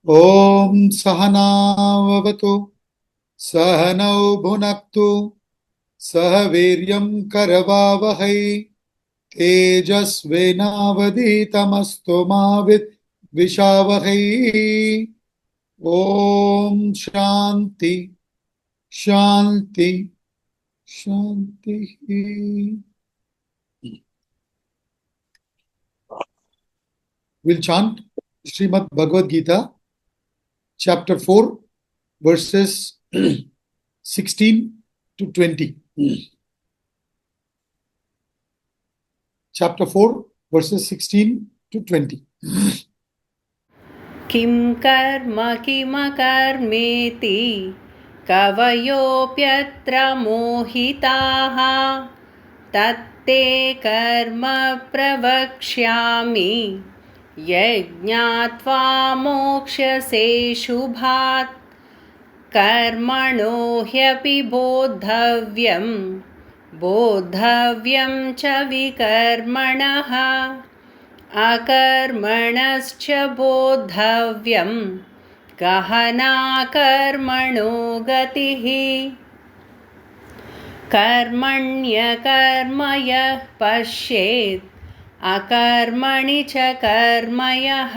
Om Sahanavavatu Sahanau Bhunaktu Sahaviryam Karavavahai Tejasvenavaditamastu Mavit Vishavahai. Om Shanti Shanti Shanti. We'll chant Srimad Bhagavad Gita Chapter 4 verses 16 to 20. Chapter 4 verses 16 to 20. Kim karma kimakarmeti kavayopyatra mohitaha tatte karma pravakshyami yajñatva mokshase shubhat karmano hyapi bodhavyam cha vikarmanaha अकर्मणश्च बोद्धव्यं गहना कर्मणो गतिः कर्मण्यकर्म यः पश्येत् अकर्मणि च कर्म यः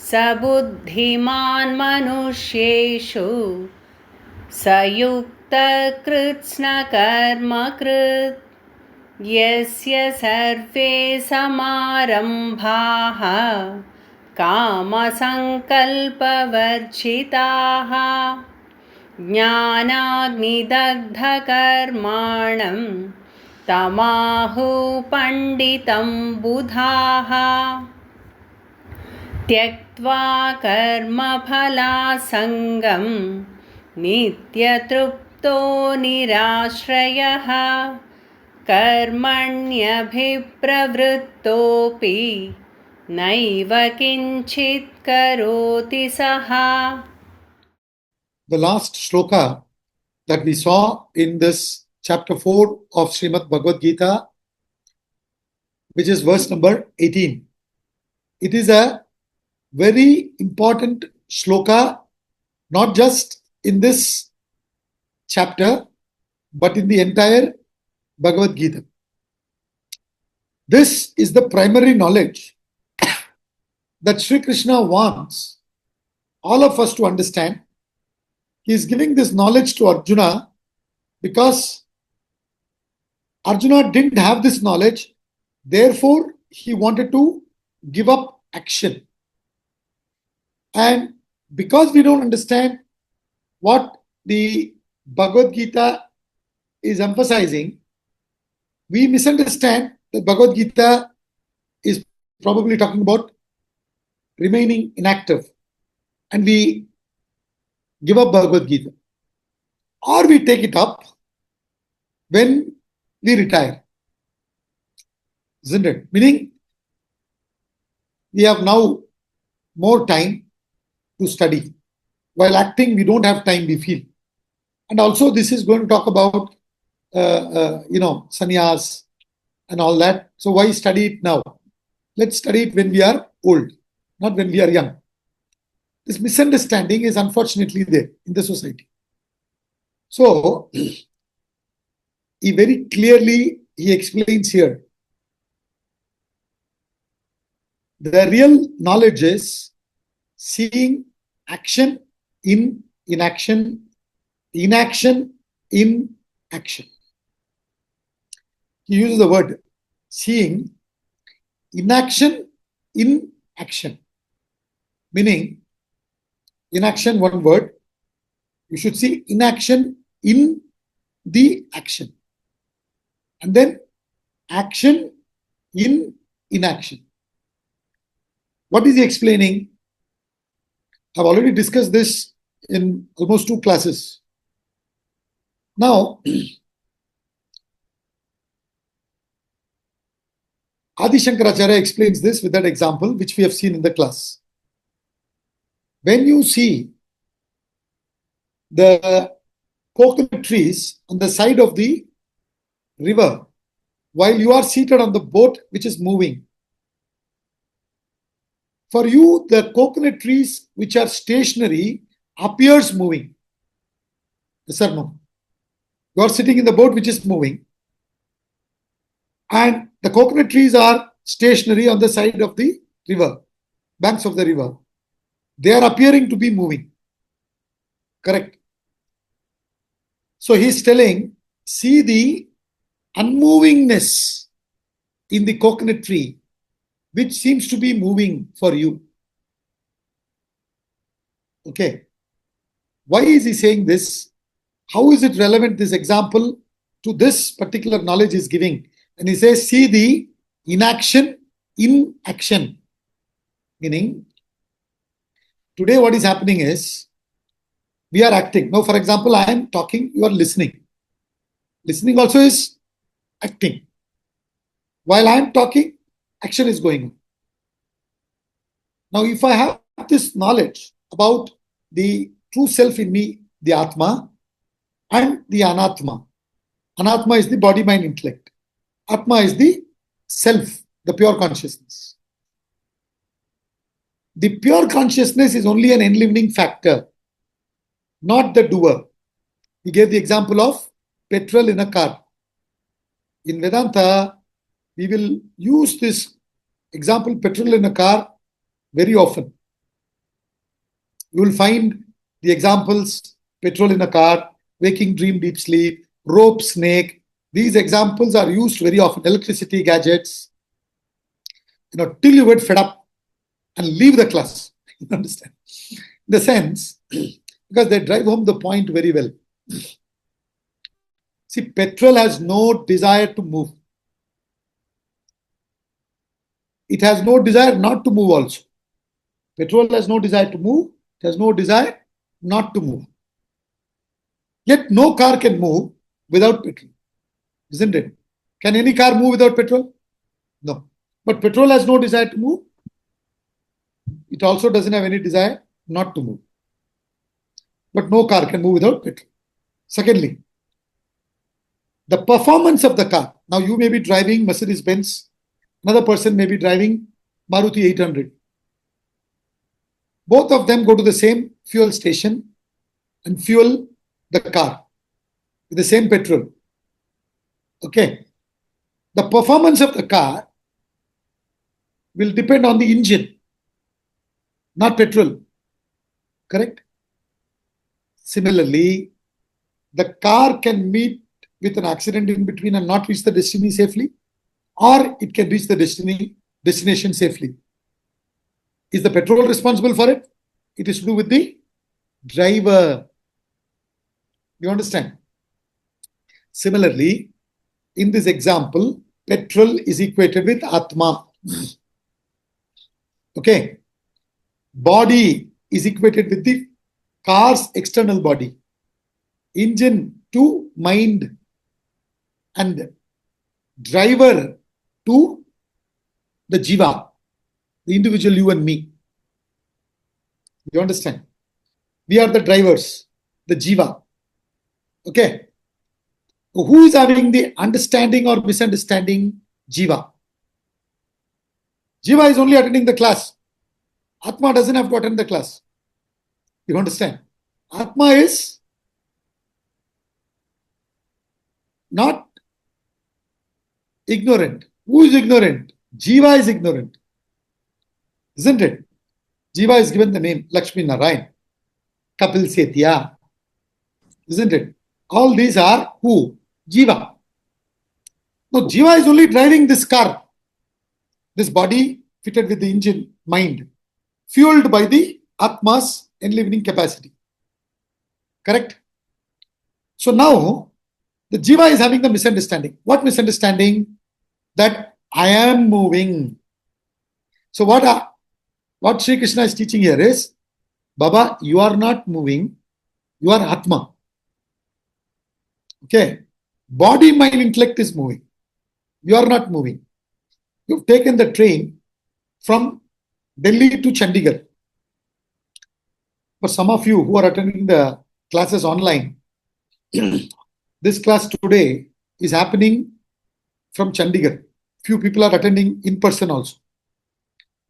स बुद्धिमान् मनुष्येषु स युक्तकृत्स्नकर्मकृत् यस्य सर्वे समारम्भाः कामसङ्कल्पवर्जिताः ज्ञानाग्निदग्धकर्माणं तमाहुः पण्डितं बुधाः त्यक्त्वा कर्मफलासङ्गं नित्यतृप्तो निराश्रयः कर्मण्यभिप्रवृत्तोऽपि नैव किञ्चित् करोति सः. The last shloka that we saw in this chapter 4 of Srimad Bhagavad Gita, which is verse number 18. It is a very important shloka, not just in this chapter, but in the entire Bhagavad Gita. This is the primary knowledge that Sri Krishna wants all of us to understand. He is giving this knowledge to Arjuna because Arjuna didn't have this knowledge, therefore he wanted to give up action. And because we don't understand what the Bhagavad Gita is emphasizing, we misunderstand that Bhagavad Gita is probably talking about remaining inactive, and we give up Bhagavad Gita, or we take it up when we retire, isn't it? Meaning we have now more time to study. While acting, we don't have time, we feel. And also this is going to talk about sannyas and all that. So why study it now? Let's study it when we are old, not when we are young. This misunderstanding is unfortunately there in the society. So he very clearly explains here. The real knowledge is seeing action in inaction, inaction in action. He uses the word seeing inaction in action, meaning inaction, one word, you should see inaction in the action, and then action in inaction. What is he explaining? I've already discussed this in almost 2 classes. Now, Adi Shankaracharya explains this with that example which we have seen in the class. When you see the coconut trees on the side of the river while you are seated on the boat which is moving, For you, the coconut trees which are stationary appears moving. Yes or no? You are sitting in the boat which is moving, and the coconut trees are stationary on the side of the river, banks of the river. They are appearing to be moving. Correct. So he's telling, see the unmovingness in the coconut tree, which seems to be moving for you. Okay. Why is he saying this? How is it relevant, this example, to this particular knowledge is giving? And he says, see the inaction in action. Meaning, today what is happening is, we are acting. Now, for example, I am talking, you are listening. Listening also is acting. While I am talking, action is going on. Now, if I have this knowledge about the true self in me, the Atma, and the Anatma. Anatma is the body, mind, intellect. Atma is the self, the pure consciousness. The pure consciousness is only an enlivening factor, not the doer. He gave the example of petrol in a car. In Vedanta, we will use this example, petrol in a car, very often. You will find the examples, petrol in a car, waking dream, deep sleep, rope, snake. These examples are used very often. Electricity, gadgets, till you get fed up and leave the class. You understand? In the sense, because they drive home the point very well. See, petrol has no desire to move. It has no desire not to move also. Petrol has no desire to move. It has no desire not to move. Yet no car can move without petrol. Isn't it? Can any car move without petrol? No. But petrol has no desire to move. It also doesn't have any desire not to move. But no car can move without petrol. Secondly, the performance of the car. Now you may be driving Mercedes-Benz. Another person may be driving Maruti 800. Both of them go to the same fuel station and fuel the car with the same petrol. Okay. The performance of the car will depend on the engine, not petrol. Correct? Similarly, the car can meet with an accident in between and not reach the destiny safely, or it can reach the destination safely. Is the petrol responsible for it? It is to do with the driver. You understand? Similarly, in this example, petrol is equated with Atma. Okay. Body is equated with the car's external body. Engine to mind. And driver to the jiva, the individual you and me. You understand? We are the drivers, the jiva. Okay. Who is having the understanding or misunderstanding? Jiva. Jiva is only attending the class. Atma doesn't have to attend the class. You understand? Atma is not ignorant. Who is ignorant? Jiva is ignorant. Isn't it? Jiva is given the name Lakshmi Narayan, Kapil Setya. Isn't it? All these are who? Jiva. Now, Jiva is only driving this car, this body fitted with the engine, mind, fueled by the Atma's enlivening capacity. Correct? So now, the Jiva is having the misunderstanding. What misunderstanding? That I am moving. So what Sri Krishna is teaching here is, Baba, you are not moving, you are Atma. Okay. Body, mind, intellect is moving. You are not moving. You've taken the train from Delhi to Chandigarh. For some of you who are attending the classes online, this class today is happening from Chandigarh. Few people are attending in person also.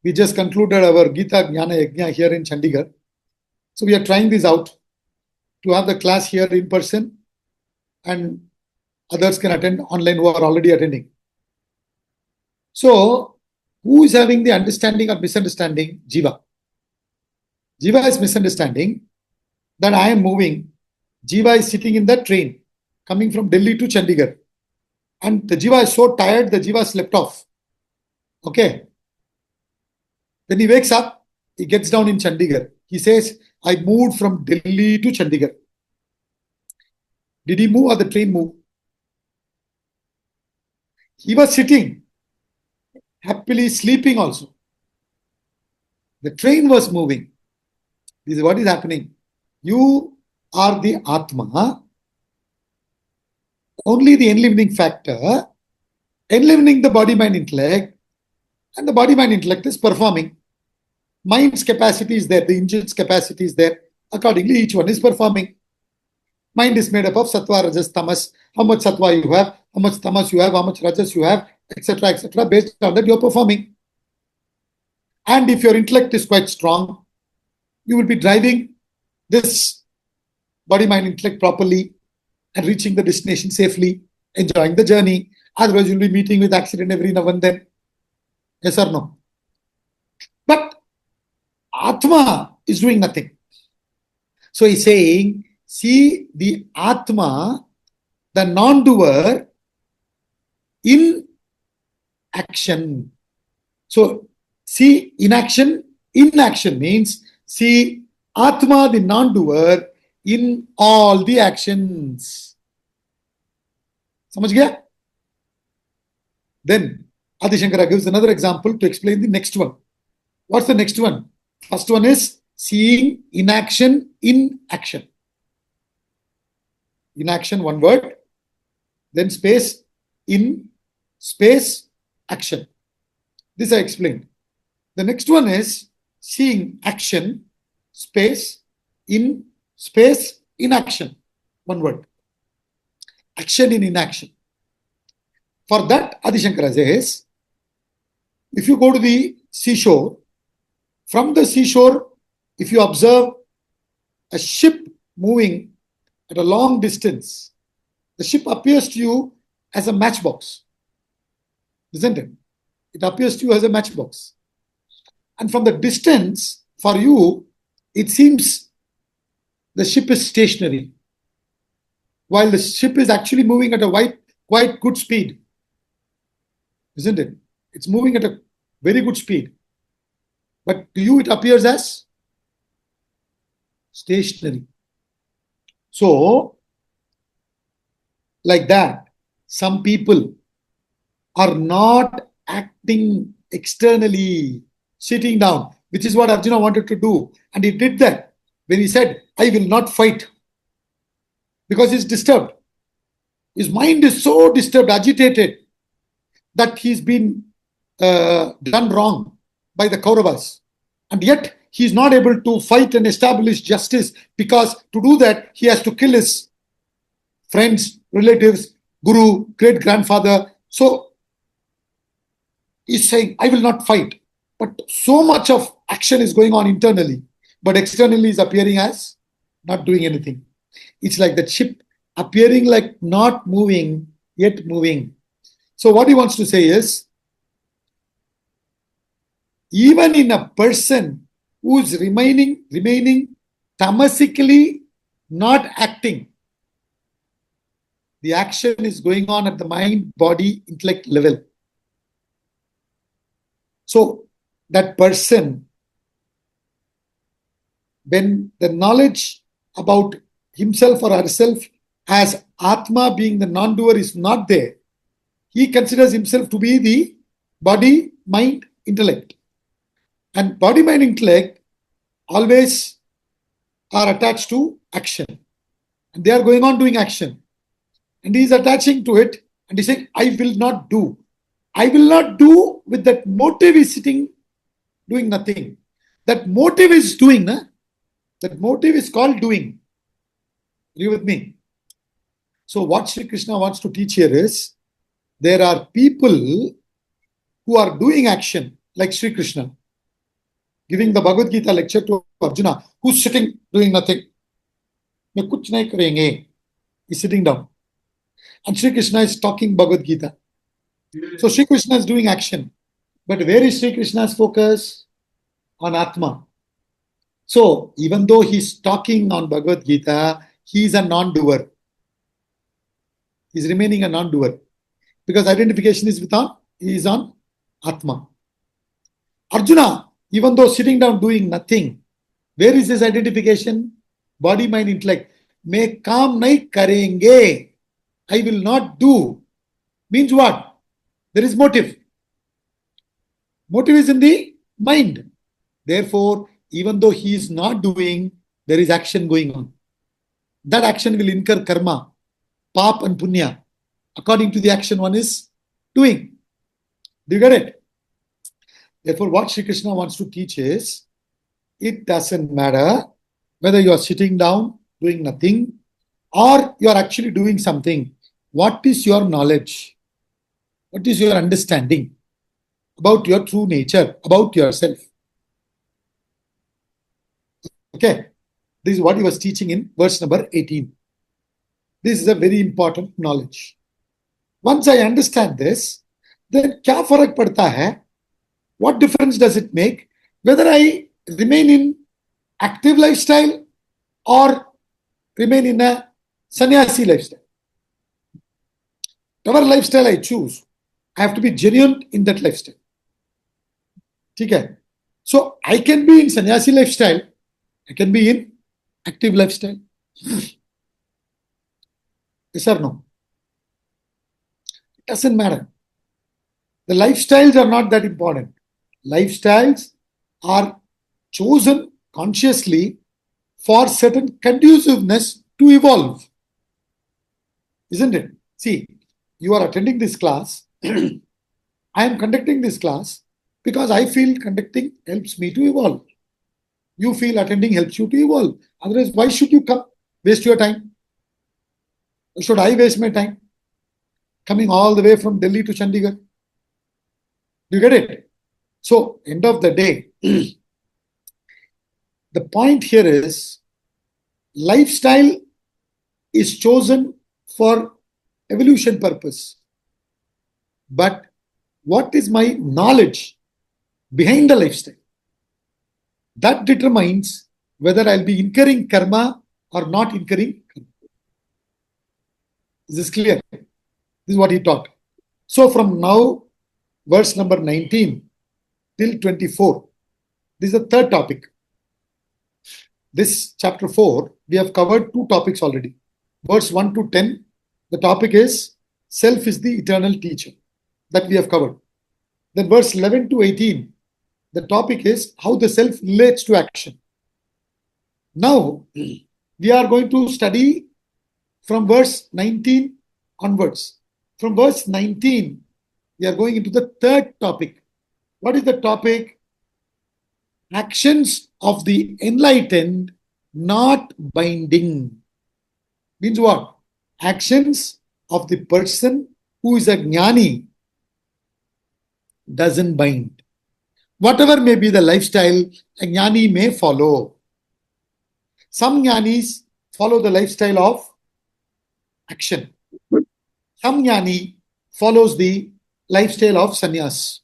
We just concluded our Gita Jnana Yajna here in Chandigarh. So we are trying this out to have the class here in person, and others can attend online who are already attending. So who is having the understanding or misunderstanding? Jiva. Jiva is misunderstanding that I am moving. Jiva is sitting in the train coming from Delhi to Chandigarh. And the Jiva is so tired, the Jiva slept off. Okay. When he wakes up, he gets down in Chandigarh. He says, I moved from Delhi to Chandigarh. Did he move or the train move? He was sitting, happily sleeping also. The train was moving. This is what is happening. You are the Atma, only the enlivening factor, enlivening the body, mind, intellect, and the body, mind, intellect is performing. Mind's capacity is there, the engine's capacity is there. Accordingly, each one is performing. Mind is made up of sattva, rajas, tamas. How much sattva you have, how much tamas you have, how much rajas you have, etc., etc. Based on that, you are performing. And if your intellect is quite strong, you will be driving this body, mind, intellect properly and reaching the destination safely, enjoying the journey. Otherwise, you'll be meeting with accident every now and then. Yes or no? But Atma is doing nothing. So he's saying, see the Atma, the non-doer, in action. So see inaction. Inaction means see Atma, the non-doer, in all the actions. Samajh gaya? Then Adi Shankara gives another example to explain the next one. What's the next one? First one is seeing inaction in action. Inaction, one word. Then space, in, space, action. This I explained. The next one is seeing action, space, in action. One word. Action in inaction. For that, Adi Shankara says, if you go to the seashore, from the seashore, if you observe a ship moving at a long distance, the ship appears to you as a matchbox. Isn't it? It appears to you as a matchbox. And from the distance, for you, it seems the ship is stationary, while the ship is actually moving at a quite good speed. Isn't it? It's moving at a very good speed. But to you, it appears as stationary. So, like that, some people are not acting externally, sitting down, which is what Arjuna wanted to do. And he did that when he said, I will not fight, because he's disturbed. His mind is so disturbed, agitated, that he's been done wrong by the Kauravas. And yet, he's not able to fight and establish justice, because to do that, he has to kill his friends, relatives, guru, great-grandfather. So, he's saying, I will not fight. But so much of action is going on internally, but externally is appearing as not doing anything. It's like the ship appearing like not moving, yet moving. So what he wants to say is, even in a person who's remaining tamasically not acting, the action is going on at the mind, body, intellect level. So that person, when the knowledge about himself or herself as Atma being the non-doer is not there, he considers himself to be the body, mind, intellect. And body, mind, intellect always are attached to action. And they are going on doing action. And he is attaching to it and he's saying, I will not do. I will not do with that motive is sitting, doing nothing. That motive is doing. Nah? That motive is called doing. Are you with me? So what Sri Krishna wants to teach here is, there are people who are doing action like Sri Krishna. giving the Bhagavad Gita lecture to Arjuna, who's sitting doing nothing. मैं कुछ नहीं करेंगे. He's sitting down. And Sri Krishna is talking Bhagavad Gita. So Sri Krishna is doing action. But where is Sri Krishna's focus? On Atma. So even though he's talking on Bhagavad Gita, he is a non-doer. He's remaining a non-doer. Because identification is he is on Atma. Arjuna, even though sitting down doing nothing, where is his identification? Body, mind, intellect. मैं काम नहीं करेंगे. I will not do. Means what? There is motive. Motive is in the mind. Therefore, even though he is not doing, there is action going on. That action will incur karma, pap and punya, according to the action one is doing. Do you get it? Therefore, what Sri Krishna wants to teach is, it doesn't matter whether you are sitting down, doing nothing, or you are actually doing something. What is your knowledge? What is your understanding about your true nature, about yourself? Okay, this is what he was teaching in verse number 18. This is a very important knowledge. Once I understand this, then क्या फर्क पड़ता है? What difference does it make whether I remain in active lifestyle or remain in a sannyasi lifestyle? Whatever lifestyle I choose, I have to be genuine in that lifestyle. Okay? So I can be in sannyasi lifestyle, I can be in active lifestyle. Yes or no? It doesn't matter. The lifestyles are not that important. Lifestyles are chosen consciously for certain conduciveness to evolve. Isn't it? See, you are attending this class. I am conducting this class because I feel conducting helps me to evolve. You feel attending helps you to evolve. Otherwise, why should you come? Waste your time. Why should I waste my time? Coming all the way from Delhi to Chandigarh. Do you get it? So, end of the day, the point here is lifestyle is chosen for evolution purpose. But what is my knowledge behind the lifestyle? That determines whether I'll be incurring karma or not incurring karma. Is this clear? This is what he taught. So from now, verse number 19 till 24, this is the third topic. This chapter 4, we have covered two topics already. Verse 1 to 10, the topic is self is the eternal teacher. That we have covered. Then verse 11 to 18, the topic is how the self relates to action. Now, we are going to study from verse 19 onwards. From verse 19, we are going into the third topic. What is the topic? Actions of the enlightened, not binding. Means what? Actions of the person who is a Gnani doesn't bind. Whatever may be the lifestyle, a Gnani may follow. Some Jnanis follow the lifestyle of action. Some Jnani follows the lifestyle of sannyas.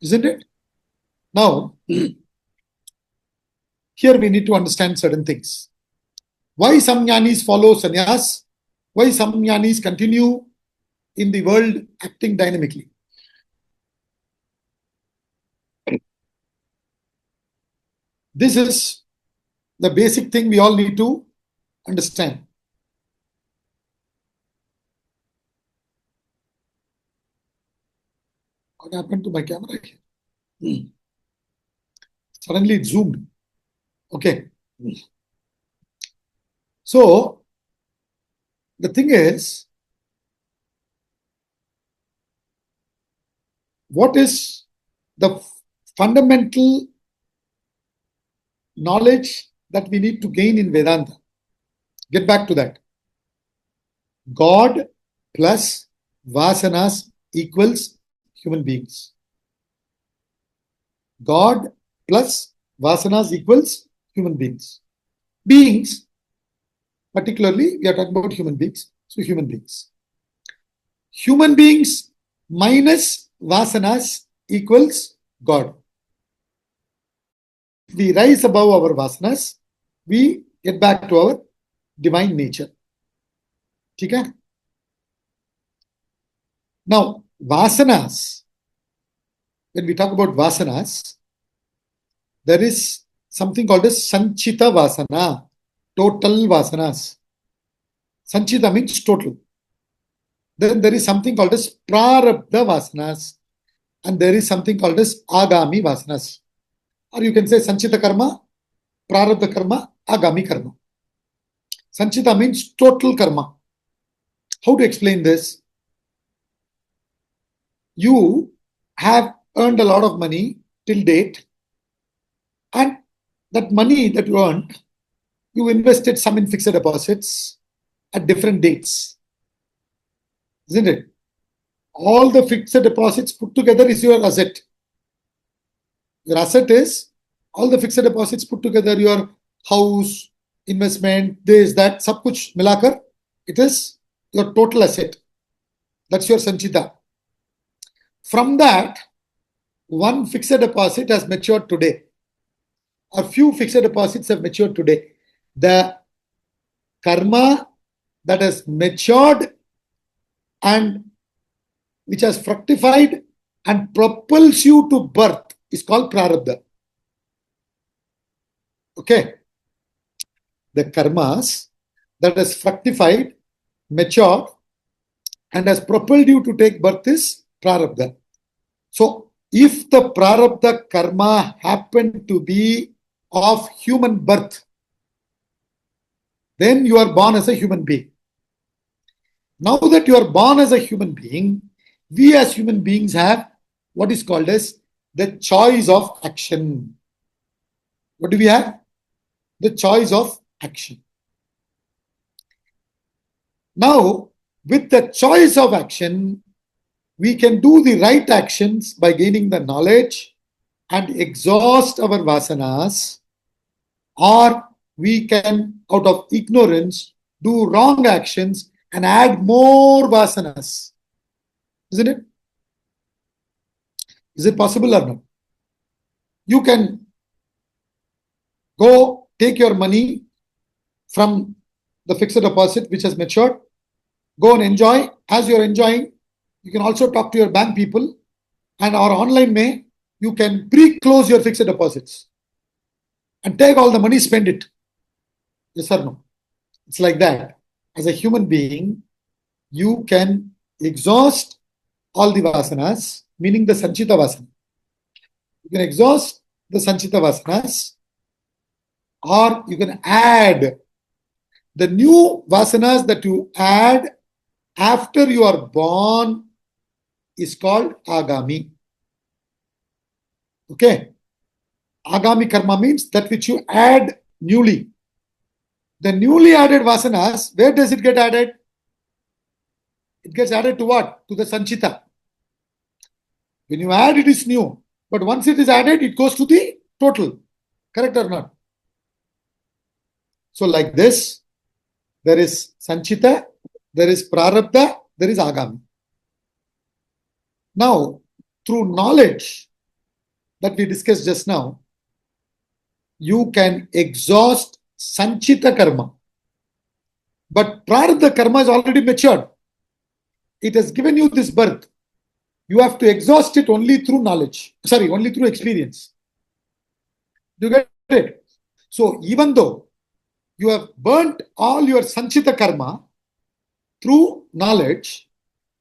Isn't it? Now, here we need to understand certain things. Why some Jnanis follow sannyas? Why some Jnanis continue in the world acting dynamically? This is the basic thing we all need to understand. What happened to my camera here? Suddenly it zoomed. Okay. So, the thing is, what is the fundamental knowledge that we need to gain in Vedanta? Get back to that. God plus Vasanas equals human beings. God plus Vasanas equals human beings. Beings, particularly, we are talking about human beings. So, human beings. Human beings minus Vasanas equals God. If we rise above our Vasanas, we get back to our divine nature. Okay? Now, Vasanas, when we talk about Vasanas, there is something called as Sanchita Vasana, total Vasanas. Sanchita means total. Then there is something called as Prarabdha Vasanas, and there is something called as Agami Vasanas. Or you can say Sanchita Karma, Prarabdha Karma, Agami Karma. Sanchita means total karma. How to explain this? You have earned a lot of money till date, and that money that you earned, you invested some in fixed deposits at different dates. Isn't it? All the fixed deposits put together is your asset. Your asset is all the fixed deposits put together, your house, investment, this, that, sab kuch milakar, it is your total asset. That's your Sanchita. From that, one fixed deposit has matured today. A few fixed deposits have matured today. The karma that has matured and which has fructified and propels you to birth is called prarabdha. Okay. The karmas that has fructified, matured, and has propelled you to take birth is prarabdha. So, if the prarabdha karma happened to be of human birth, then you are born as a human being. Now that you are born as a human being, we as human beings have what is called as the choice of action. What do we have? The choice of action. Now, with the choice of action, we can do the right actions by gaining the knowledge and exhaust our vasanas, or we can, out of ignorance, do wrong actions and add more vasanas. Isn't it? Is it possible or not? You can go take your money from the fixed deposit which has matured, go and enjoy. As you're enjoying, you can also talk to your bank people, and our online may, you can pre-close your fixed deposits and take all the money, spend it. Yes or no? It's like that. As a human being, you can exhaust all the vasanas, meaning the Sanchita Vasana. You can exhaust the Sanchita Vasanas, or you can add the new vasanas that you add after you are born is called Agami. Okay. Agami karma means that which you add newly. The newly added vasanas, where does it get added? It gets added to what? To the Sanchita. When you add, it is new. But once it is added, it goes to the total. Correct or not? So like this, there is Sanchita, there is Prarabdha, there is Agami. Now, through knowledge that we discussed just now, you can exhaust Sanchita karma. But Prarabdha karma is already matured. It has given you this birth. You have to exhaust it only through knowledge. Only through experience. Do you get it? So even though you have burnt all your Sanchita karma through knowledge,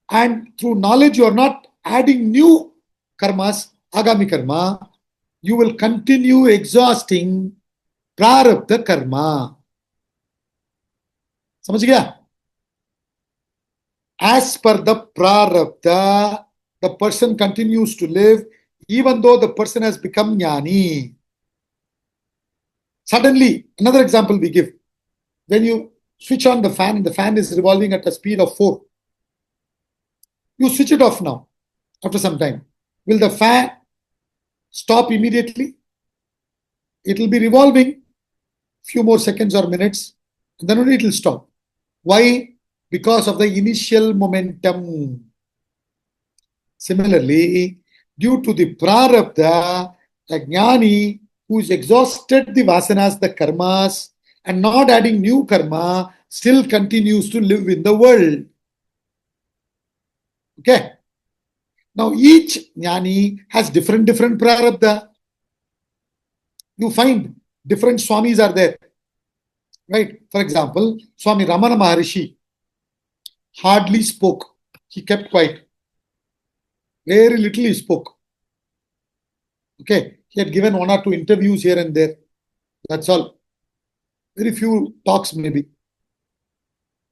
and through knowledge you are not adding new karmas, Agami karma, you will continue exhausting Prarabdha karma. समझ गया? As per the Prarabdha, the person continues to live even though the person has become Gnani. Suddenly, another example we give. When you switch on the fan and the fan is revolving at a speed of 4, you switch it off now after some time. Will the fan stop immediately? it will be revolving few more seconds or minutes, and then only it will stop. Why? Because of the initial momentum. Similarly, due to the prarabdha, the Gnani who is exhausted the vasanas, the karmas, and not adding new karma, still continues to live in the world. Okay. Now each Gnani has different prarabdha. You find different swamis are there. Right? For example, Swami Ramana Maharishi hardly spoke. He kept quiet. Very little he spoke. Okay. He had given 1 or 2 interviews here and there. That's all. Very few talks maybe.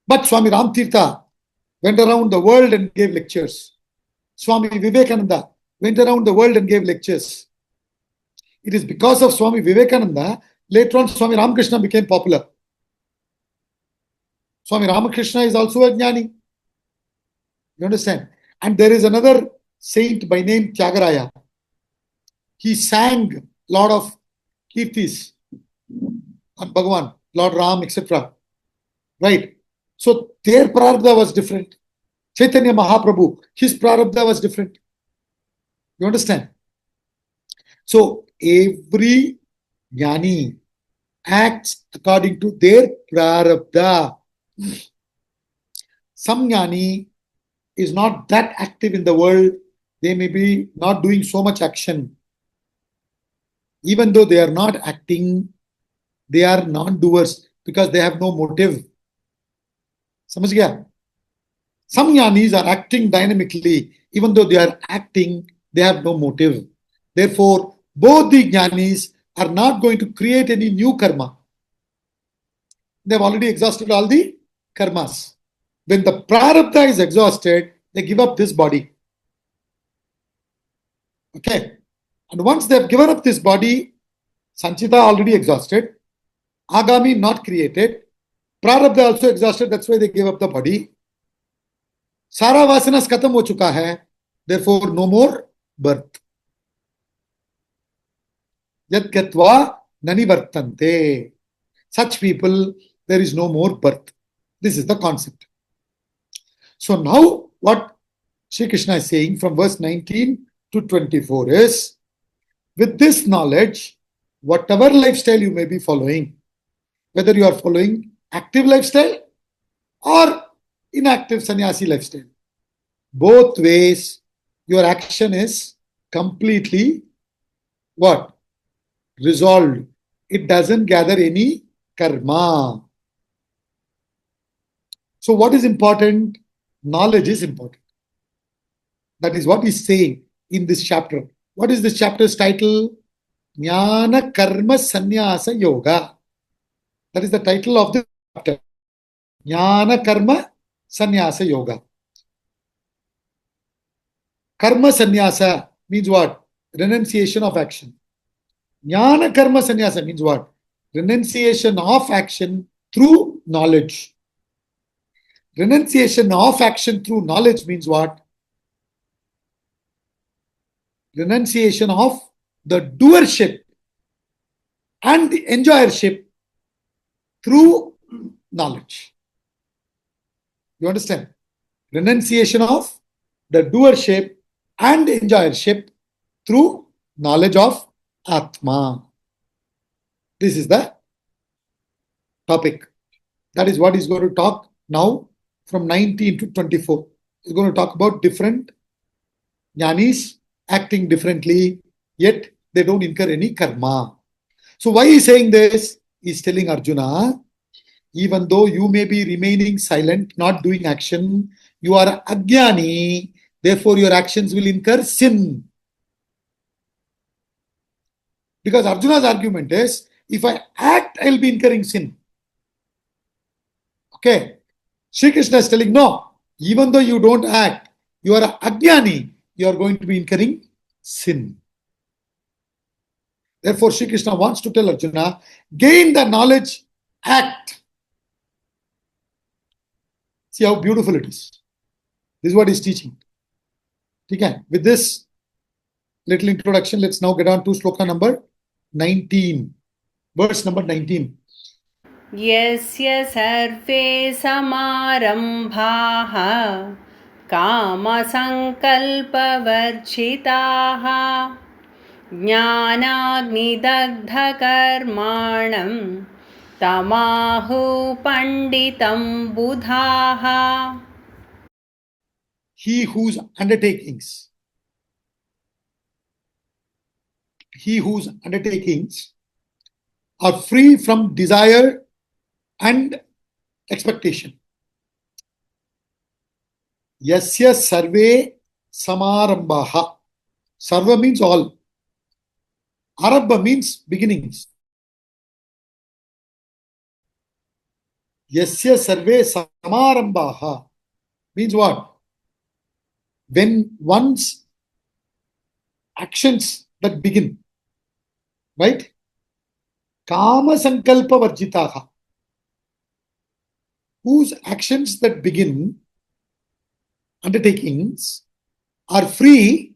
But Swami Ram Tirtha went around the world and gave lectures. Swami Vivekananda went around the world and gave lectures. It is because of Swami Vivekananda, later on Swami Ramakrishna became popular. Swami Ramakrishna is also a Gnani. You understand? And there is another saint by name Tyagaraya. He sang a lot of kirtis on Bhagavan, Lord Ram, etc. Right? So their prarabdha was different. Chaitanya Mahaprabhu, his prarabdha was different. You understand? So every Gnani acts according to their prarabdha. Some Gnani is not that active in the world. They may be not doing so much action. Even though they are not acting, they are non-doers because they have no motive. Samajh gaya? Some Jnanis are acting dynamically. Even though they are acting, they have no motive. Therefore, both the Jnanis are not going to create any new karma. They have already exhausted all the karmas. When the prarabdha is exhausted, they give up this body. Okay. And once they have given up this body, Sanchita already exhausted, Agami not created, prarabdha also exhausted, that's why they gave up the body. Sara vasanas khatam ho chuka hai, therefore no more birth. Yad gatva nani vartante. Such people, there is no more birth. This is the concept. So now what Sri Krishna is saying from verse 19 to 24 is, with this knowledge, whatever lifestyle you may be following, whether you are following active lifestyle or inactive sannyasi lifestyle, both ways your action is completely what? Resolved. It doesn't gather any karma. So what is important? Knowledge is important. That is what he's saying in this chapter. What is this chapter's title? Jnana Karma Sannyasa Yoga. That is the title of the chapter. Jnana Karma Sannyasa Yoga. Karma Sannyasa means what? Renunciation of action. Jnana Karma Sannyasa means what? Renunciation of action through knowledge. Renunciation of action through knowledge means what? Renunciation of the doership and the enjoyership through knowledge. You understand? Renunciation of the doership and enjoyership through knowledge of Atma. This is the topic. That is what he's going to talk now from 19 to 24. He's going to talk about different jnanis acting differently, yet they don't incur any karma. So why he's saying this? He's telling Arjuna, even though you may be remaining silent, not doing action, you are ajnani, therefore your actions will incur sin. Because Arjuna's argument is, if I act, I'll be incurring sin. Okay. Sri Krishna is telling, no, even though you don't act, you are ajnani, you are going to be incurring sin. Therefore, Sri Krishna wants to tell Arjuna, gain the knowledge, act. See how beautiful it is. This is what he's teaching. Okay. With this little introduction, let's now get on to sloka number 19. verse number 19. यस्य सर्वे समारम्भाः कामसङ्कल्पवर्जिताः ज्ञानाग्निदग्धकर्माणं तमाहु पण्डितं बुधाः. He whose undertakings are free from desire and expectation. Yasya sarve samarambhaha. Sarva means all. Arabha means beginnings. Yasya sarve samarambhaha means what? When one's actions that begin, right? Kama sankalpa varjitaha. Whose actions that begin, undertakings, are free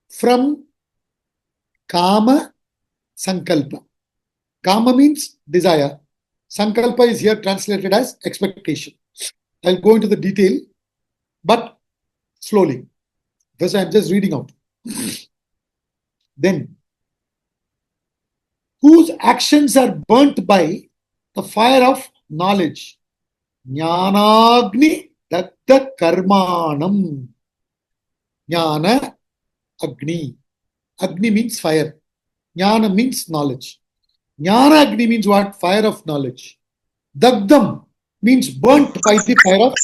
from kama sankalpa. Kama means desire. Sankalpa is here translated as expectation. I'll go into the detail, but slowly, because I'm just reading out. Then, whose actions are burnt by the fire of knowledge. Jnanagni datta karmanam. Jnana agni. Agni means fire. Jnana means knowledge. Jnana agni means what? Fire of knowledge. Dagdam means burnt by the fire of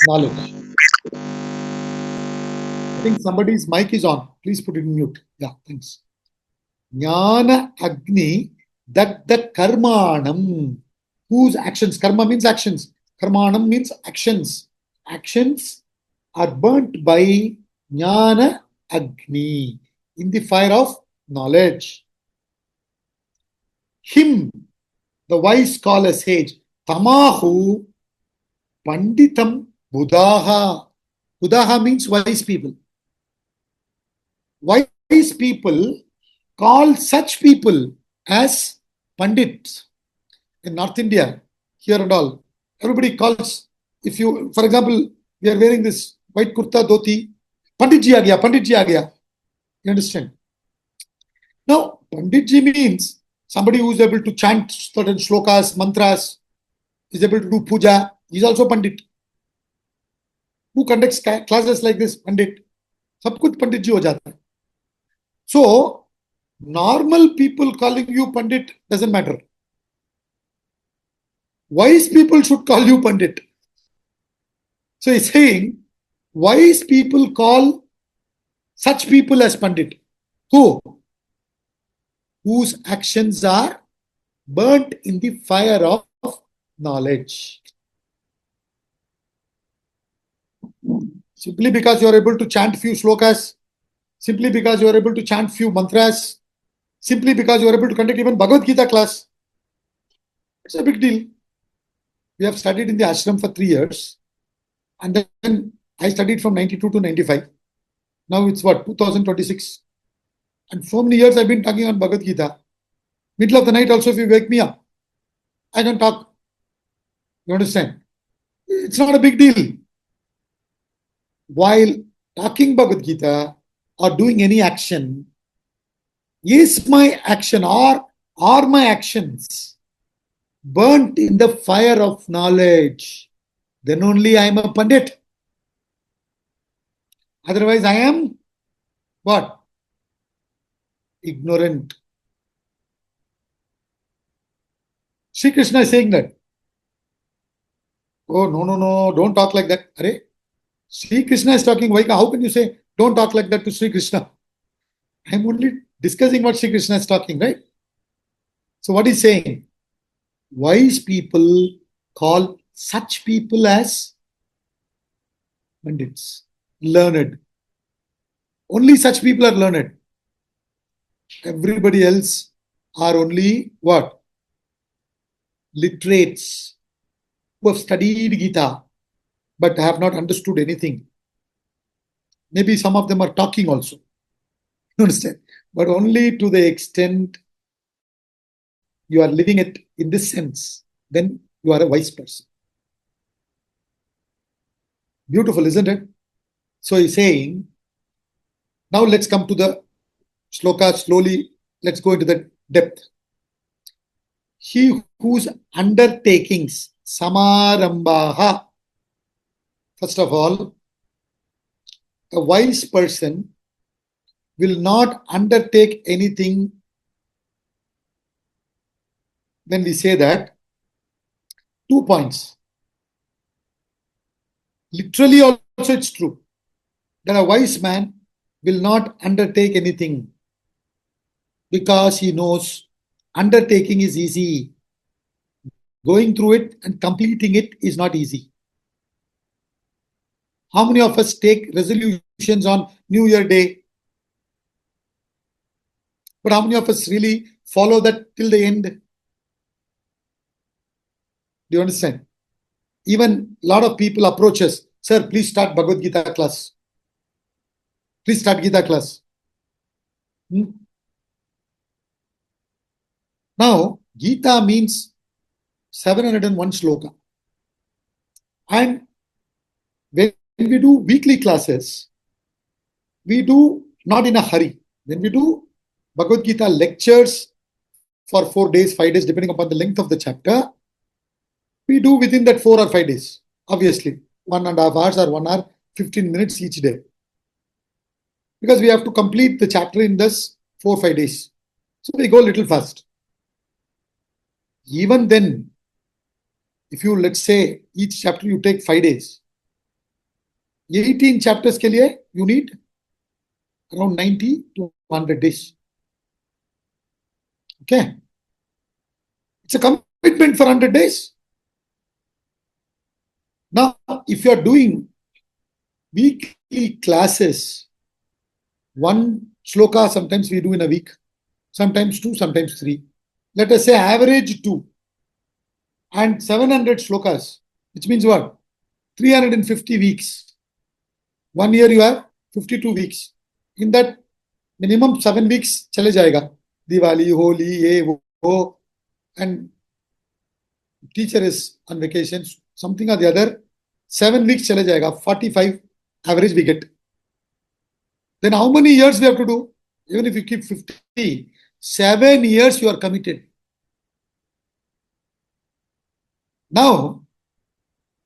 knowledge. I think somebody's mic is on. Please put it in mute. Yeah, thanks. Jnana agni datta karmanam. Whose actions? Karma means actions. Karmanam means actions. Actions are burnt by jnana agni, in the fire of knowledge. Him, the wise scholar sage, tamahu panditam buddhaha. Buddhaha means wise people. Wise people call such people as pandits. In North India, here and all, everybody calls, if you, for example, we are wearing this white kurta dhoti, Panditji aa gaya, Panditji aa gaya. You understand? Now, Panditji means somebody who is able to chant certain shlokas, mantras, is able to do puja. He is also Pandit. Who conducts classes like this? Pandit. Sab kuch Panditji ho jata hai. So, normal people calling you Pandit doesn't matter. Wise people should call you Pandit. So he's saying, wise people call such people as Pandit. Who? Whose actions are burnt in the fire of knowledge. Simply because you are able to chant few slokas, simply because you are able to chant few mantras, simply because you are able to conduct even Bhagavad Gita class. It's a big deal. We have studied in the ashram for 3 years. And then I studied from 92 to 95. Now it's what, 2026. And so many years I've been talking on Bhagavad Gita. Middle of the night also, if you wake me up, I can talk. You understand? It's not a big deal. While talking Bhagavad Gita or doing any action, is my action or are my actions burnt in the fire of knowledge? Then only I am a Pandit. Otherwise I am what? Ignorant. Sri Krishna is saying that. Oh, no, don't talk like that. Are? Sri Krishna is talking. How can you say, don't talk like that to Sri Krishna? I am only discussing what Sri Krishna is talking, right? So what he's saying, wise people call such people as Pandits, learned. Only such people are learned. Everybody else are only what? Literates who have studied Gita but have not understood anything. Maybe some of them are talking also. You understand? But only to the extent you are living it in this sense, then you are a wise person. Beautiful, isn't it? So he's saying, now let's come to the sloka slowly. Let's go into the depth. He whose undertakings, samarambaha, first of all, a wise person will not undertake anything. When we say that, 2 points. Literally also it's true that a wise man will not undertake anything because he knows undertaking is easy. Going through it and completing it is not easy. How many of us take resolutions on New Year Day? But how many of us really follow that till the end? Do you understand? Even a lot of people approach us, sir, please start Bhagavad Gita class. Please start Gita class. Now, Gita means 701 sloka. And when we do weekly classes, we do not in a hurry. When we do Bhagavad Gita lectures for 4 days, 5 days, depending upon the length of the chapter, we do within that 4 or 5 days. Obviously, 1.5 hours or 1 hour, 15 minutes each day. Because we have to complete the chapter in this 4 or 5 days. So we go a little fast. Even then, if you, let's say, each chapter you take 5 days, 18 chapters ke liye, you need around 90 to 100 days. Okay. It's a commitment for 100 days. Now, if you are doing weekly classes, 1 sloka sometimes we do in a week, sometimes 2, sometimes 3. Let us say average 2 and 700 slokas, which means what? 350 weeks. 1 year you have 52 weeks. In that, minimum 7 weeks chale jayega. Diwali, Holi, ye, wo, and teacher is on vacation, something or the other, 7 weeks chale jayega. 45 average we get. Then how many years we have to do? Even if you keep 50, 7 years you are committed. Now,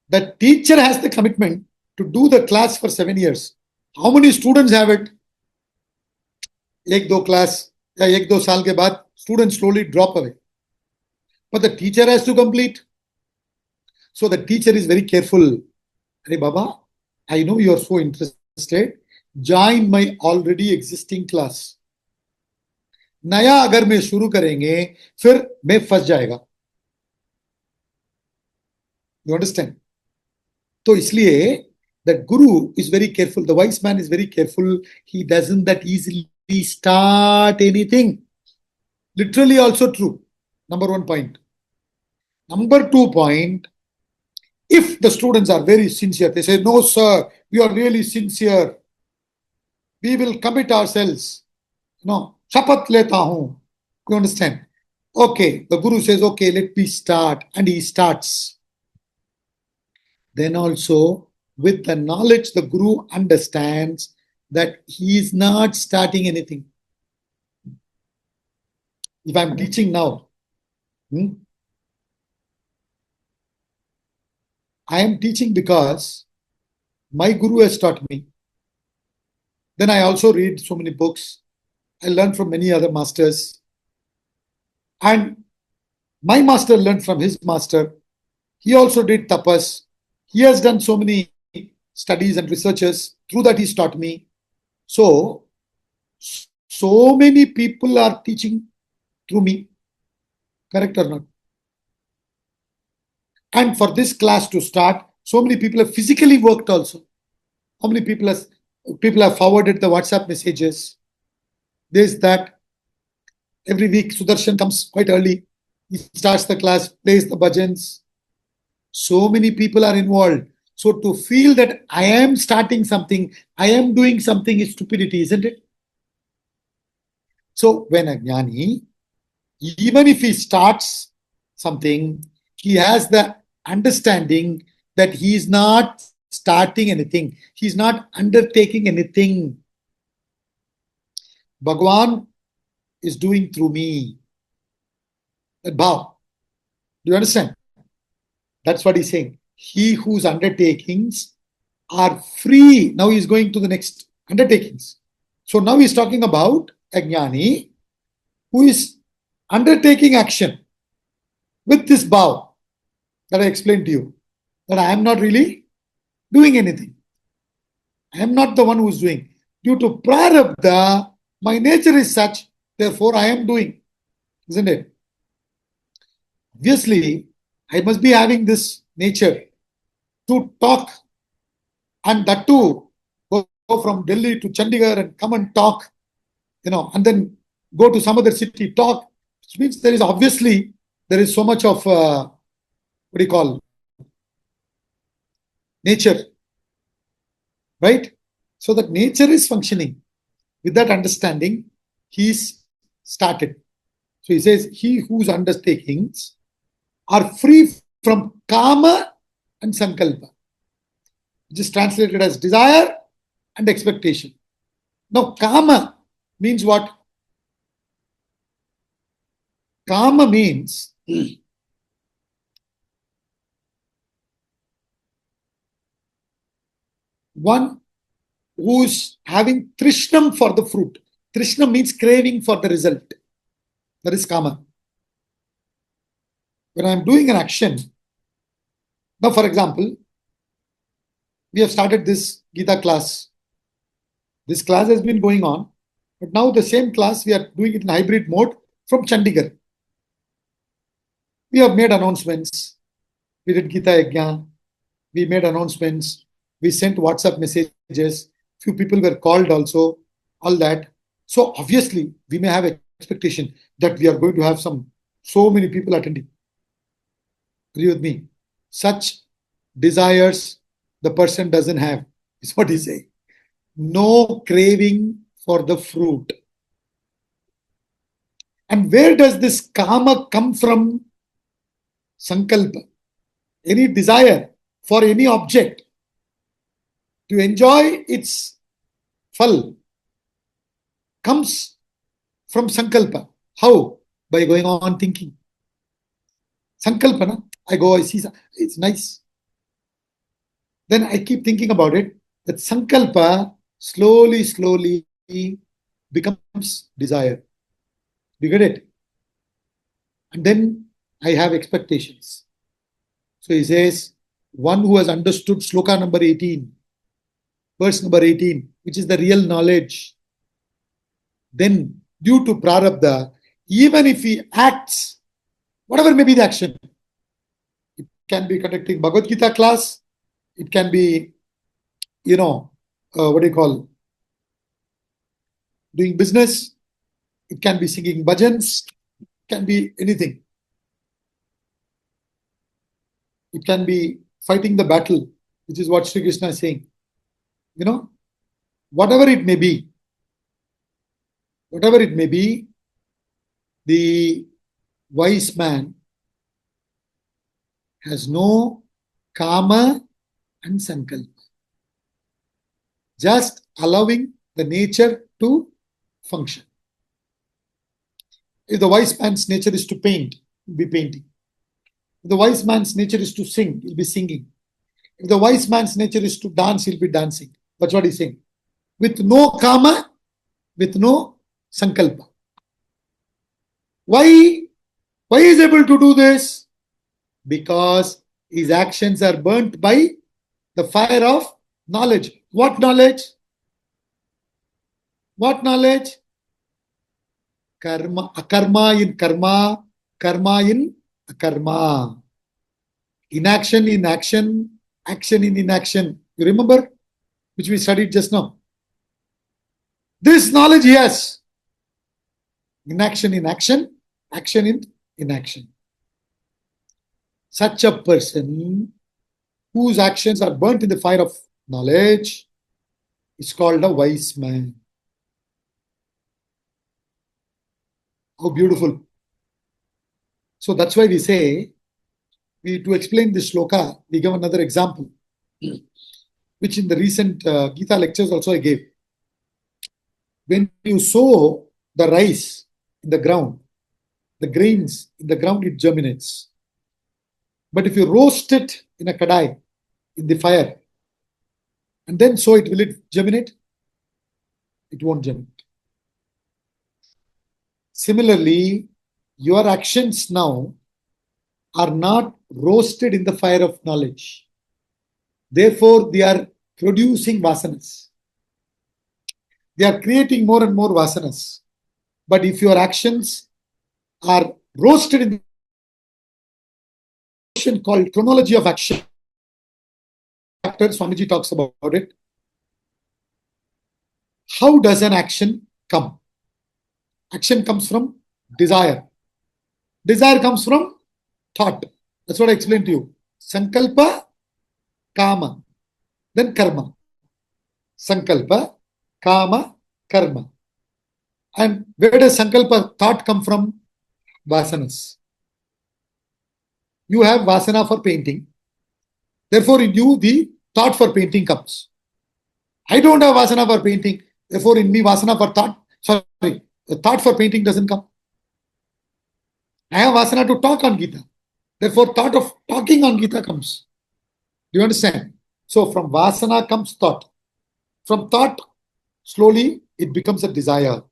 the teacher has the commitment to do the class for 7 years. How many students have it? 1-2 class, या 1-2 साल के बाद students slowly drop away. But the teacher has to complete. So the teacher is very careful. Hey Baba, I know you are so interested. Join my already existing class. नया अगर मैं शुरू करेंगे फिर मैं फंस जाएगा. You understand? तो इसलिए that guru is very careful. The wise man is very careful. He doesn't that easily start anything. Literally also true. Number 1 point. Number 2 point, if the students are very sincere, they say, no, sir, we are really sincere. We will commit ourselves. No, shapat leta hu. You understand? Okay, the guru says, okay, let me start. And he starts. Then also, with the knowledge, the guru understands that he is not starting anything. If I'm teaching now, I am teaching because my guru has taught me. Then I also read so many books. I learned from many other masters. And my master learned from his master. He also did tapas. He has done so many studies and researches. Through that, he's taught me. So many people are teaching through me. Correct or not? And for this class to start, so many people have physically worked also. How many people have forwarded the WhatsApp messages? There's that. Every week, Sudarshan comes quite early. He starts the class, plays the bhajans. So many people are involved. So to feel that I am starting something, I am doing something is stupidity, isn't it? So when a Gnani, even if he starts something, he has the understanding that he is not starting anything, he is not undertaking anything. Bhagavan is doing through me. That bhav. Do you understand? That's what he's saying. He whose undertakings are free. Now he's going to the next undertakings. So now he's talking about a Gnani who is undertaking action with this bhav that I explained to you, that I am not really doing anything. I am not the one who is doing. Due to prarabdha, my nature is such, therefore I am doing. Isn't it? Obviously, I must be having this nature to talk, and that too, go from Delhi to Chandigarh and come and talk, and then go to some other city, talk, which means there is so much of, what do you call, nature, right? So that nature is functioning. With that understanding, he's started. So he says, he whose undertakings are free from kama and sankalpa, which is translated as desire and expectation. Now, kama means what? Kama means one who's having trishnam for the fruit. Trishnam means craving for the result. That is kama. When I'm doing an action, now for example, we have started this Gita class. This class has been going on, but now the same class we are doing it in hybrid mode from Chandigarh. We have made announcements. We did Gita Yajna. We made announcements. We sent WhatsApp messages. Few people were called also. All that. So obviously, we may have expectation that we are going to have so many people attending. Agree with me? Such desires the person doesn't have, is what he's saying. No craving for the fruit. And where does this kama come from? Sankalpa. Any desire for any object to enjoy its phal comes from sankalpa. How? By going on thinking. Sankalpana, I see, it's nice. Then I keep thinking about it. That sankalpa slowly becomes desire. You get it? And then I have expectations. So he says, one who has understood sloka number 18, verse number 18, which is the real knowledge, then due to prarabdha, even if he acts, whatever may be the action, it can be conducting Bhagavad Gita class, it can be, doing business, it can be singing bhajans, it can be anything. It can be fighting the battle, which is what Sri Krishna is saying. Whatever it may be, the wise man has no kama and sankalpa. Just allowing the nature to function. If the wise man's nature is to paint, he'll be painting. If the wise man's nature is to sing, he'll be singing. If the wise man's nature is to dance, he'll be dancing. That's what he's saying. With no kama, with no sankalpa. Why he is able to do this? Because his actions are burnt by the fire of knowledge. What knowledge? What knowledge? Karma, akarma in karma, karma in akarma. Inaction in action, action in inaction. You remember? Which we studied just now. This knowledge he has. Inaction in action, action in inaction. Such a person whose actions are burnt in the fire of knowledge is called a wise man. How beautiful. So that's why we say, to explain this shloka, we give another example, which in the recent Gita lectures also I gave. When you sow the rice in the ground, the grains in the ground, it germinates. But if you roast it in a kadai, in the fire, and then sow it, will it germinate? It won't germinate. Similarly, your actions now are not roasted in the fire of knowledge. Therefore, they are producing vasanas. They are creating more and more vasanas. But if your actions are roasted in the ocean called chronology of action, chapter Swamiji talks about it. How does an action come? Action comes from desire. Desire comes from thought. That's what I explained to you. Sankalpa, kama, then karma. Sankalpa, kama, karma. And where does sankalpa, thought, come from? Vasanas. You have vasana for painting. Therefore, in you, the thought for painting comes. I don't have vasana for painting. Therefore, in me, vasana for thought, the thought for painting doesn't come. I have vasana to talk on Gita. Therefore, thought of talking on Gita comes. Do you understand? So, from vasana comes thought. From thought, slowly, it becomes a desire.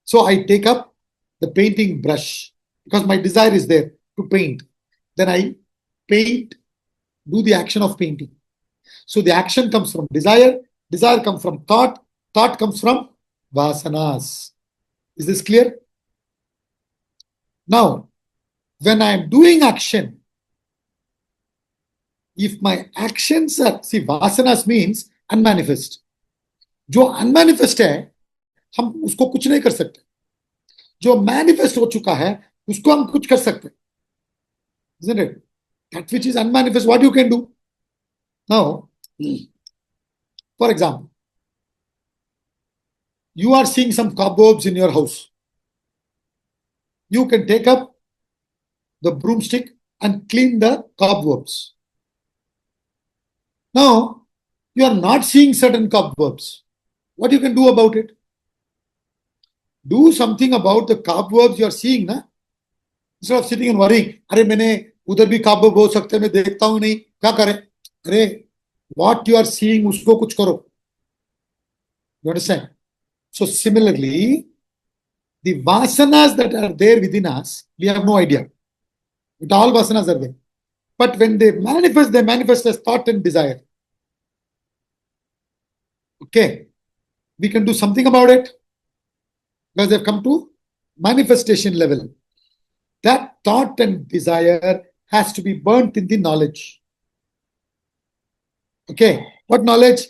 So, I take up the painting brush because my desire is there to paint. Then I paint, do the action of painting. So, the action comes from desire comes from thought comes from vasanas. Is this clear? Now, when I am doing action, if my actions are, see, vasanas means unmanifest. जो unmanifest है हम उसको कुछ नहीं कर सकते, जो manifest हो चुका है उसको हम कुछ कर सकते. Isn't it? That which is unmanifest, what you can do? Now, for example, you are seeing some cobwebs in your house. You can take up the broomstick and clean the cobwebs. Now, you are not seeing certain cobwebs. What you can do about it? Do something about the cobwebs you are seeing, na? Instead of sitting and worrying, अरे मैंने उधर भी cobweb हो सकते हैं, मैं देखता हूं नहीं, क्या करें? अरे, what you are seeing, उसको कुछ करो. You understand? So similarly, the vasanas that are there within us, we have no idea. But all vasanas are there. But when they manifest as thought and desire. Okay, we can do something about it because they've come to manifestation level. That thought and desire has to be burnt in the knowledge. Okay, what knowledge?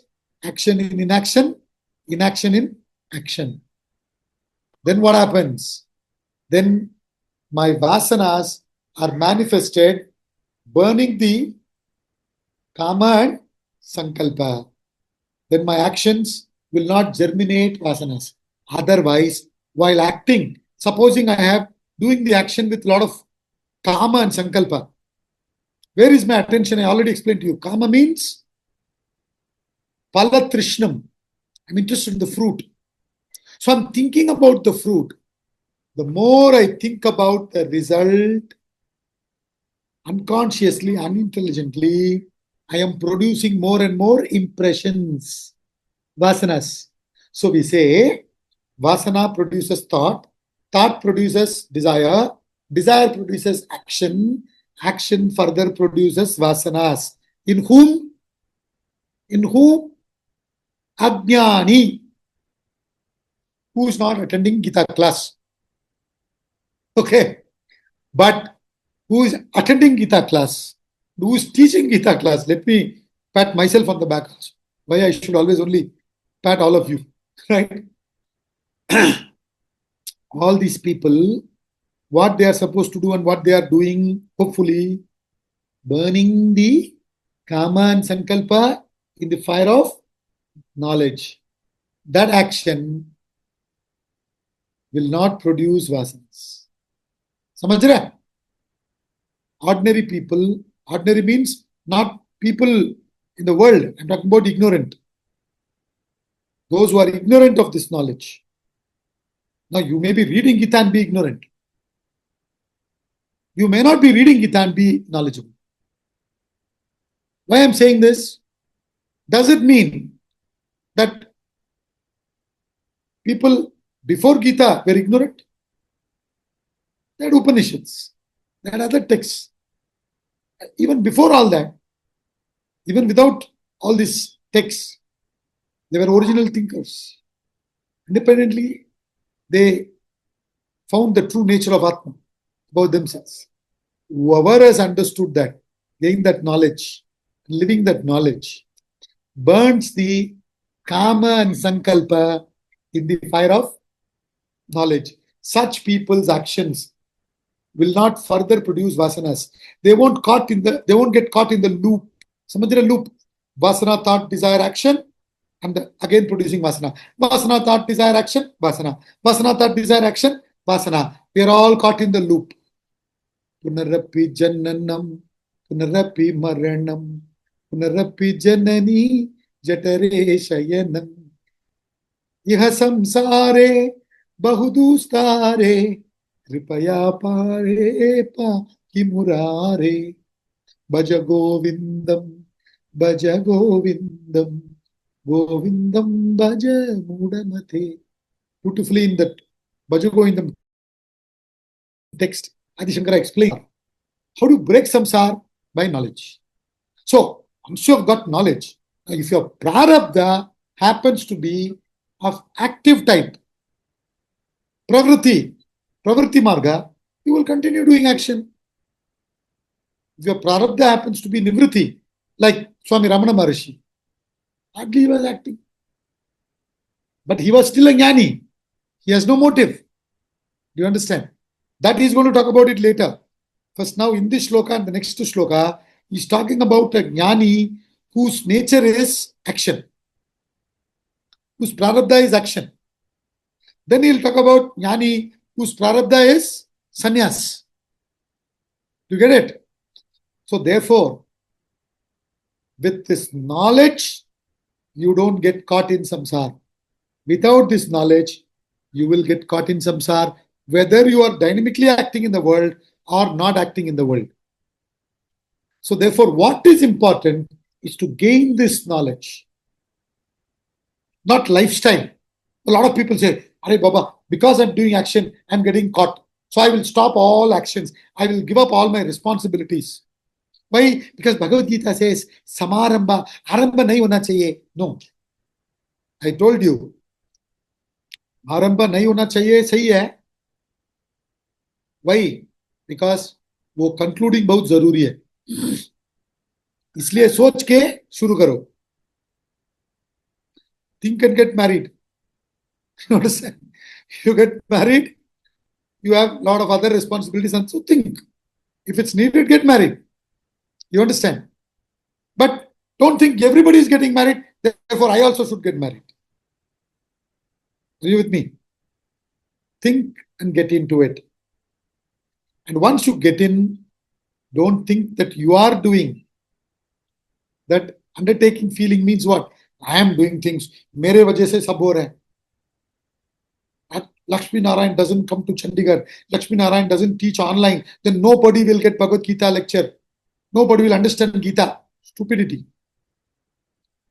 Action in inaction, inaction in action. Then what happens? Then my vasanas are manifested, burning the kama and sankalpa. Then my actions will not germinate vasanas. Otherwise, while acting, supposing I have doing the action with a lot of kama and sankalpa, where is my attention? I already explained to you. Kama means palatrishnam. I'm interested in the fruit. So I'm thinking about the fruit. The more I think about the result, unconsciously, unintelligently, I am producing more and more impressions, vasanas. So we say, vasana produces thought produces desire produces action further produces vasanas. In whom? Ajnani, who is not attending Gita class. Okay, but who is attending Gita class, who is teaching Gita class. Let me pat myself on the back also. Why I should always only pat all of you, right? All these people, what they are supposed to do and what they are doing, hopefully, burning the kama and sankalpa in the fire of knowledge. That action will not produce vasanas. समझ रहे? ordinary people, ordinary means not people in the world, I'm talking about ignorant. Those who are ignorant of this knowledge. Now, you may be reading Gita and be ignorant. You may not be reading Gita and be knowledgeable. Why I'm saying this? Does it mean that people before Gita were ignorant? They had Upanishads, they had other texts. Even before all that, even without all these texts, they were original thinkers. Independently, they found the true nature of Atma about themselves. Whoever has understood that, gained that knowledge, living that knowledge, burns the kama and sankalpa in the fire of knowledge. Such people's actions will not further produce vasanas. They won't get caught in the loop. Samajra loop. Vasana, thought, desire, action, and again producing vasana. Vasana, thought, desire, action, vasana. Vasana, thought, desire, action, vasana. We are all caught in the loop. Punarapi jananam, punarapi maranam, punarapi janani, jatare shayanam. Iha samsare, bahudustare, kripaya pare pa kimurare. Bhaja govindam, bhaja govindam, govindam bhaja mudamate. Beautifully in that Bhaja govindam text, Adi Shankara explained how to break samsara by knowledge. So, once you have got knowledge, if your prarabdha happens to be of active type, pravriti marga, you will continue doing action. If your prarabdha happens to be nivriti, like Swami Ramana Maharishi, hardly he was acting. But he was still a Gnani. He has no motive. Do you understand? That he's going to talk about it later. First, now in this shloka and the next shloka, he's talking about a Gnani whose nature is action, whose prarabdha is action. Then he'll talk about Gnani whose prarabdha is sannyas. You get it? So therefore, with this knowledge, you don't get caught in samsara. Without this knowledge, you will get caught in samsara, whether you are dynamically acting in the world or not acting in the world. So therefore, what is important is to gain this knowledge, not lifestyle. A lot of people say, Arey Baba, because I'm doing action, I'm getting caught. So I will stop all actions. I will give up all my responsibilities. Why? Because Bhagavad Gita says, Samaramba, Aramba nahi hona chahiye. No. I told you, Aramba nahi hona chahiye, sahi hai. Why? Because वो concluding बहुत जरूरी है. इसलिए सोच के शुरू करो. Think and get married. You understand? You get married, you have a lot of other responsibilities, and so think. If it's needed, get married. You understand? But don't think everybody is getting married, therefore I also should get married. Are you with me? Think and get into it. And once you get in, don't think that you are doing. That undertaking feeling means what? I am doing things. Mere wajah se sab ho raha hai. Lakshmi Narayan doesn't come to Chandigarh. Lakshmi Narayan doesn't teach online. Then nobody will get Bhagavad Gita lecture. Nobody will understand Gita. Stupidity.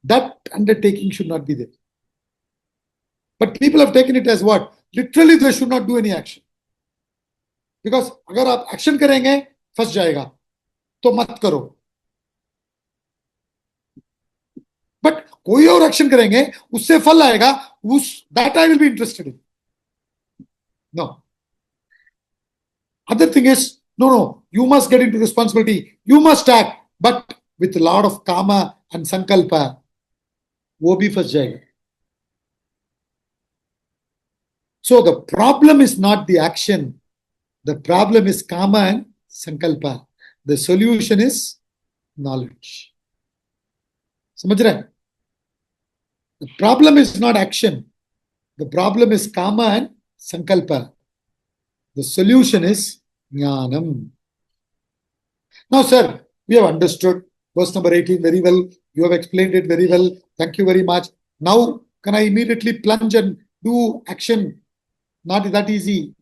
That undertaking should not be there. But people have taken it as what? Literally, they should not do any action. Because अगर आप action करेंगे, फंस जाएगा. तो मत करो. But कोई और action करेंगे, उससे फल आएगा. That I will be interested in. No. Other thing is, no, you must get into responsibility. You must act, but with a lot of kama and sankalpa, वो भी फंस जाएगा. So the problem is not the action. The problem is kama and sankalpa. The solution is knowledge. समझ रहे? The problem is not action. The problem is kama and sankalpa. The solution is jnanam. Now, sir, we have understood verse number 18 very well. You have explained it very well. Thank you very much. Now, can I immediately plunge and do action? Not that easy.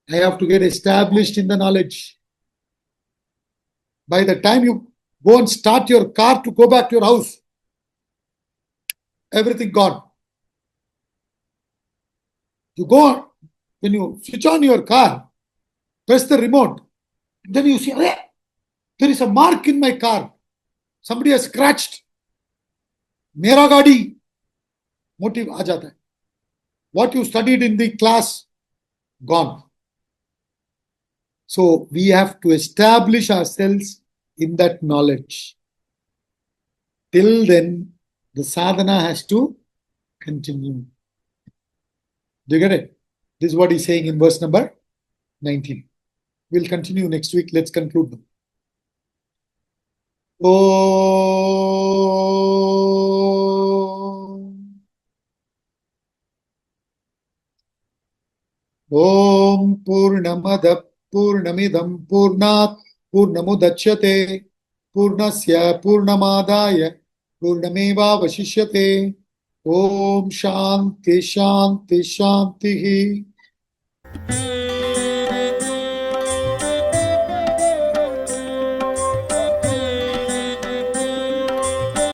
I have to get established in the knowledge. By the time you go and start your car to go back to your house, everything gone. You go on, when you switch on your car, press the remote, then you see, there is a mark in my car. Somebody has scratched. Mera gaadi. Motive aa jata hai. What you studied in the class, gone. So we have to establish ourselves in that knowledge. Till then, the sadhana has to continue. Do you get it? This is what he's saying in verse number 19. We'll continue next week. Let's conclude now. Om Purnamada Purnamidam Purnat Purnamudachyate Purnasya Purnamadaya Purnameva Vashishyate. Om Shanti Shanti Shanti.